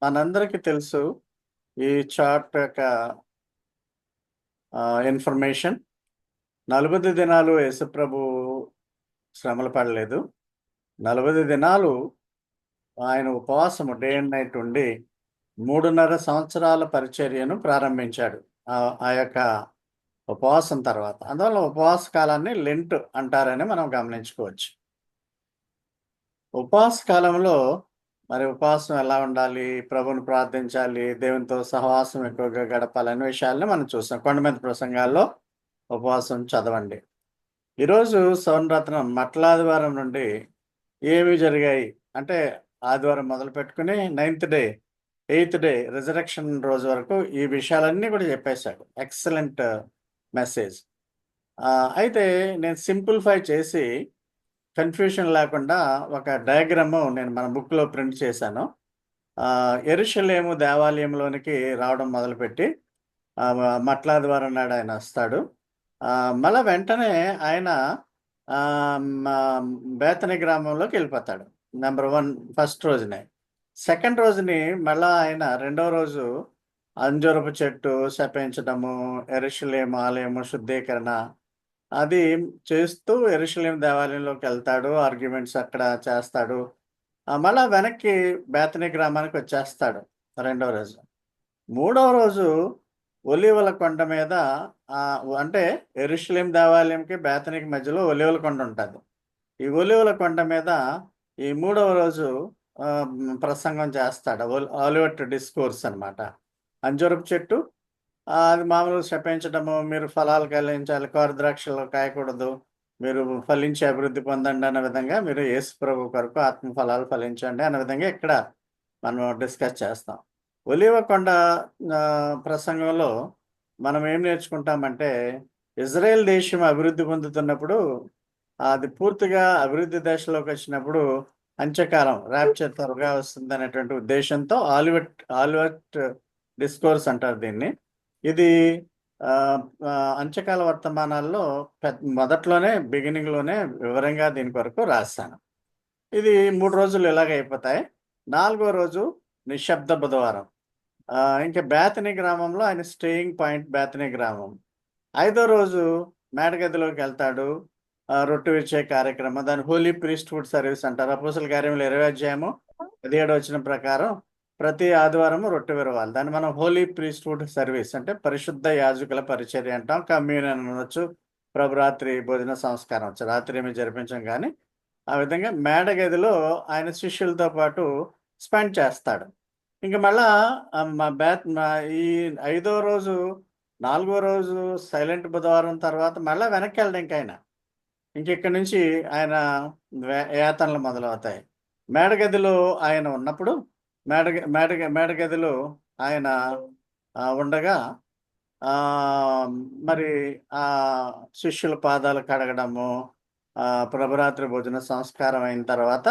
మనందరికీ తెలుసు ఈ చార్ట్ యొక్క ఇన్ఫర్మేషన్ 40 దినాలు యేసుప్రభు శ్రమలు పడలేదు. 40 దినాలు ఆయన ఉపవాసము డే అండ్ నైట్ ఉండి 3.5 సంవత్సరాల పరిచర్యను ప్రారంభించాడు. ఆ యొక్క ఉపవాసం తర్వాత. అందువల్ల ఉపవాస కాలాన్ని లెంట్ అంటారని మనం గమనించుకోవచ్చు. ఉపవాస కాలంలో మరి ఉపవాసం ఎలా ఉండాలి, ప్రభువుని ప్రార్థించాలి, దేవునితో సహవాసం ఎక్కువగా గడపాలనే విషయాల్ని మనం చూసాం. కొండ మీద ప్రసంగాల్లో ఉపవాసం చదవండి. ఈరోజు సౌరరత్నం మట్లాదివారం నుండి ఏమి జరిగాయి అంటే ఆదివారం మొదలు పెట్టుకుని 9th day 8th day resurrection రోజు వరకు ఈ విషయాలన్నీ కూడా చెప్పేశాడు. Excellent message. అయితే నేను సింప్లిఫై చేసి కన్ఫ్యూషన్ లేకుండా ఒక డయాగ్రాము నేను మన బుక్లో ప్రింట్ చేశాను. యెరూషలేము దేవాలయంలోనికి రావడం మొదలుపెట్టి మట్లాదివారం నాడు ఆయన వస్తాడు. మళ్ళా వెంటనే ఆయన బేతని గ్రామంలోకి వెళ్ళిపోతాడు. నెంబర్ 1 ఫస్ట్ రోజునే. సెకండ్ రోజుని మళ్ళా ఆయన రెండవ రోజు అంజూరపు చెట్టు శపించడము, యెరూషలేము ఆలయము శుద్ధీకరణ అది చేస్తూ యెరూషలేము దేవాలయంలోకి వెళ్తాడు. ఆర్గ్యుమెంట్స్ అక్కడ చేస్తాడు. మళ్ళా వెనక్కి బేతని గ్రామానికి వచ్చేస్తాడు రెండవ రోజు. మూడవ రోజు ఒలీవల కొండ మీద అంటే యెరూషలేము దేవాలయంకి బేతనికి మధ్యలో ఒలీవల కొండ ఉంటుంది. ఈ ఒలీవల కొండ మీద ఈ మూడవ రోజు ప్రసంగం చేస్తాడు. ఆలివట్ డిస్కోర్స్ అన్నమాట. అంజూరపు చెట్టు అది మామూలుగా శపించడము, మీరు ఫలాలు కలిగించాలి, కోరద్రాక్షలు కాయకూడదు, మీరు ఫలించి అభివృద్ధి పొందండి అన్న విధంగా, మీరు యేసు ప్రభు కొరకు ఆత్మ ఫలాలు ఫలించండి అన్న విధంగా ఇక్కడ మనం డిస్కస్ చేస్తాం. ఒలీవ కొండ ప్రసంగంలో మనం ఏం నేర్చుకుంటామంటే ఇజ్రాయెల్ దేశం అభివృద్ధి పొందుతున్నప్పుడు అది పూర్తిగా అభివృద్ధి దశలోకి వచ్చినప్పుడు అంత్యకాలం ర్యాప్చర్ త్వరగా వస్తుంది అనేటువంటి ఉద్దేశంతో ఆలివట్ డిస్కోర్స్ అంటారు దీన్ని. ఇది అంత్యకాల వర్తమానాల్లో మొదట్లోనే బిగినింగ్లోనే వివరంగా దీని కొరకు రాస్తాను. ఇది 3 రోజులు ఇలాగ అయిపోతాయి. 4వ రోజు నిశ్శబ్ద బుధవారం. ఇంకా బేతని గ్రామంలో ఆయన స్టేయింగ్ పాయింట్ బేతని గ్రామం. 5వ రోజు మేడగదిలోకి వెళ్తాడు. రొట్టె విచ్చే కార్యక్రమం, దాని హోలీ ప్రీస్ట్హుడ్ సర్వీస్ అంటారు. అపోస్తల కార్యములు 20వ అధ్యాయము 17వ వచనం ప్రకారం ప్రతి ఆదివారము రొట్టె విరవాలి. దాన్ని మనం హోలీ ప్రీస్ట్హుడ్ సర్వీస్ అంటే పరిశుద్ధ యాజకుల పరిచర్య అంటాం. కమ్యూనియన్ అనవచ్చు, ప్రభురాత్రి భోజన సంస్కారం వచ్చు. రాత్రి ఏమి జరిపించం కానీ ఆ విధంగా మేడగదిలో ఆయన శిష్యులతో పాటు స్పెండ్ చేస్తాడు. ఇంక మళ్ళా ఈ 5వ రోజు 4వ రోజు సైలెంట్ బుధవారం తర్వాత మళ్ళీ వెనక్కి వెళ్ళడం ఆయన ఇక్కడి నుంచి ఆయన యాతనలు మొదలవుతాయి. మేడగదిలో ఆయన ఉన్నప్పుడు మేడగదిలో ఆయన ఉండగా మరి ఆ శిష్యుల పాదాలు కడగడము, ప్రభురాత్రి భోజన సంస్కారం అయిన తర్వాత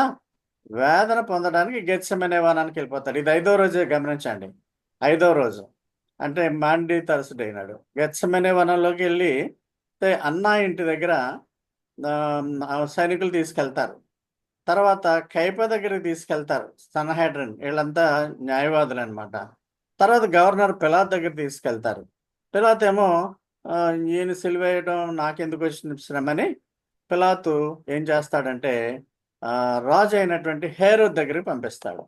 వేదన పొందడానికి గెత్సెమనే వనానికి వెళ్ళిపోతాడు. ఇది 5వ రోజు గమనించండి. 5వ రోజు అంటే మాండీ థర్స్డే నాడు గెత్సెమనే వనంలోకి వెళ్ళి అన్నా ఇంటి దగ్గర సైనికులు తీసుకెళ్తారు. తర్వాత కైప దగ్గరికి తీసుకెళ్తారు. సన్హెడ్రిన్ వీళ్ళంతా న్యాయవాదులు అనమాట. తర్వాత గవర్నర్ పిలాత్ దగ్గర తీసుకెళ్తారు. పిలాత్ ఏమో ఈయన సిలువేయడం నాకెందుకు వచ్చిన శ్రమని పిలాతు ఏం చేస్తాడంటే రాజు అయినటువంటి హేరోద్ దగ్గరికి పంపిస్తాడు.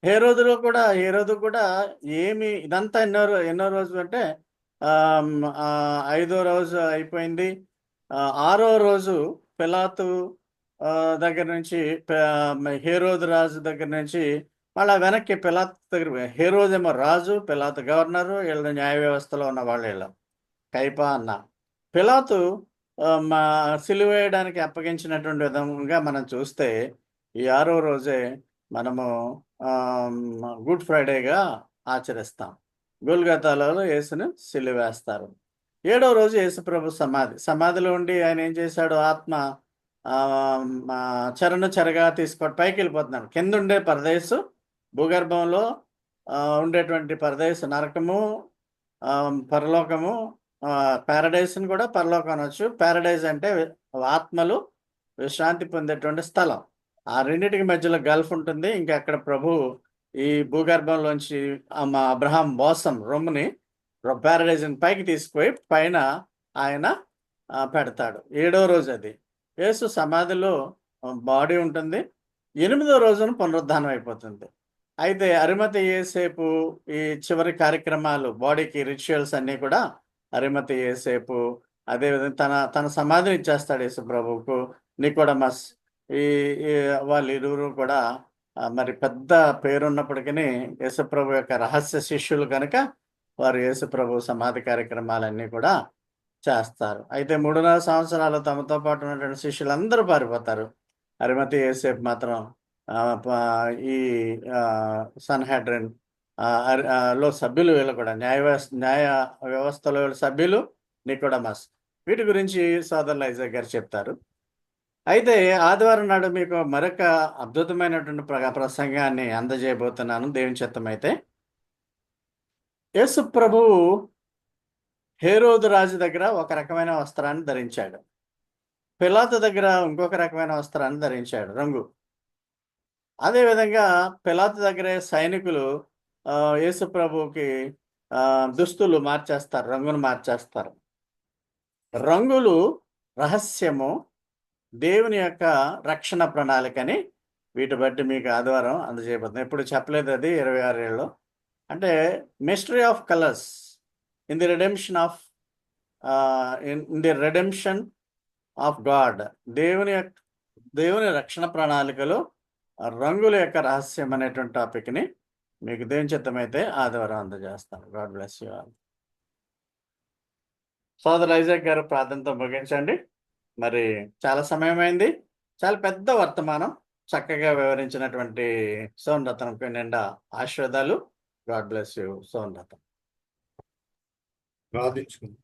హేరోదు కూడా ఏమి ఇదంతా ఎన్నో రోజు అంటే 5వ రోజు అయిపోయింది. 6వ రోజు పిలాతు దగ్గర నుంచి హేరోదు రాజు దగ్గర నుంచి మళ్ళీ వెనక్కి పిలాతు దగ్గర హేరోదు ఏమో రాజు, పిలాతు గవర్నరు, వీళ్ళ న్యాయ వ్యవస్థలో ఉన్న వాళ్ళు వీళ్ళ కైపా అన్న. పిలాతు సిలువ వేయడానికి అప్పగించినటువంటి విధంగా మనం చూస్తే ఈ 6వ రోజే మనము గుడ్ ఫ్రైడేగా ఆచరిస్తాం. గొల్గతాలో యేసును సిలువ వేస్తారు. 7వ రోజు యేసుప్రభు సమాధిలో ఉండి ఆయన ఏం చేశాడు, ఆత్మ చెరగా తీసుకోవడం పైకి వెళ్ళిపోతున్నాడు. కింద ఉండే పరదేశు, భూగర్భంలో ఉండేటువంటి పరదేశు, నరకము, పరలోకము, ప్యారడైస్ని కూడా పరలోకం అనొచ్చు. ప్యారడైజ్ అంటే ఆత్మలు విశ్రాంతి పొందేటువంటి స్థలం. ఆ రెండింటికి మధ్యలో గల్ఫ్ ఉంటుంది. ఇంకా అక్కడ ప్రభు ఈ భూగర్భంలోంచి మా అబ్రహాం మోసం రొమ్ముని ప్యారడైజ్ని పైకి తీసుకుపోయి పైన ఆయన పెడతాడు. 7వ రోజు అది. యేసు సమాధిలో బాడీ ఉంటుంది. 8వ రోజున పునరుద్ధానం అయిపోతుంది. అయితే అరిమతయి యోసేపు ఈ చివరి కార్యక్రమాలు బాడీకి రిచువల్స్ అన్నీ కూడా అరిమతయి యోసేపు అదేవిధంగా తన సమాధిని ఇచ్చేస్తాడు యేసు ప్రభువుకు. నికోడమస్ ఈ వాళ్ళు ఇరువురు కూడా మరి పెద్ద పేరున్నప్పటికీ యేసుప్రభు యొక్క రహస్య శిష్యులు కనుక వారు యేసుప్రభు సమాధి కార్యక్రమాలన్నీ కూడా చేస్తారు. అయితే 3.5 సంవత్సరాలు తమతో పాటు ఉన్నటువంటి శిష్యులందరూ పారిపోతారు. అరిమతయి యోసేపు మాత్రం ఈ సన్‌హెడ్రిన్ లో సభ్యులు వీళ్ళు కూడా న్యాయ వ్యవస్థలో సభ్యులు నికోడమస్. వీటి గురించి సోదరులు ఐజాక్ గారు చెప్తారు. అయితే ఆదివారం నాడు మీకు మరొక అద్భుతమైనటువంటి ప్రసంగాన్ని అందజేయబోతున్నాను దేవుని చిత్తమైతే. యేసు ప్రభువు హేరోదు రాజు దగ్గర ఒక రకమైన వస్త్రాన్ని ధరించాడు. పిలాతు దగ్గర ఇంకొక రకమైన వస్త్రాన్ని ధరించాడు రంగు. అదేవిధంగా పిలాతు దగ్గరే సైనికులు యేసు ప్రభువుకి దుస్తులు మార్చేస్తారు, రంగును మార్చేస్తారు. రంగులు రహస్యము, దేవుని యొక్క రక్షణ ప్రణాళికని వీటి బట్టి మీకు ఆదివారం అందజేయబోతుంది. ఎప్పుడు చెప్పలేదు అది 26 ఏళ్ళలో. అంటే mystery of colours in the redemption of of God. దేవుని రక్షణ ప్రణాళికలో రంగుల యొక్క రహస్యం అనేటువంటి టాపిక్ని మీకు దేవుని చిత్తమైతే ఆదివారం అందజేస్తాను. God bless you all. సోదరు ఐజాక్ గారు ప్రార్థనతో ముగించండి. మరి చాలా సమయం అయింది. చాలా పెద్ద వర్తమానం చక్కగా వివరించినటువంటి సోన్ రత్నంకు నిండా ఆశీర్వాదాలు. God bless you son Ratnam. ప్రార్థించుకుందాం.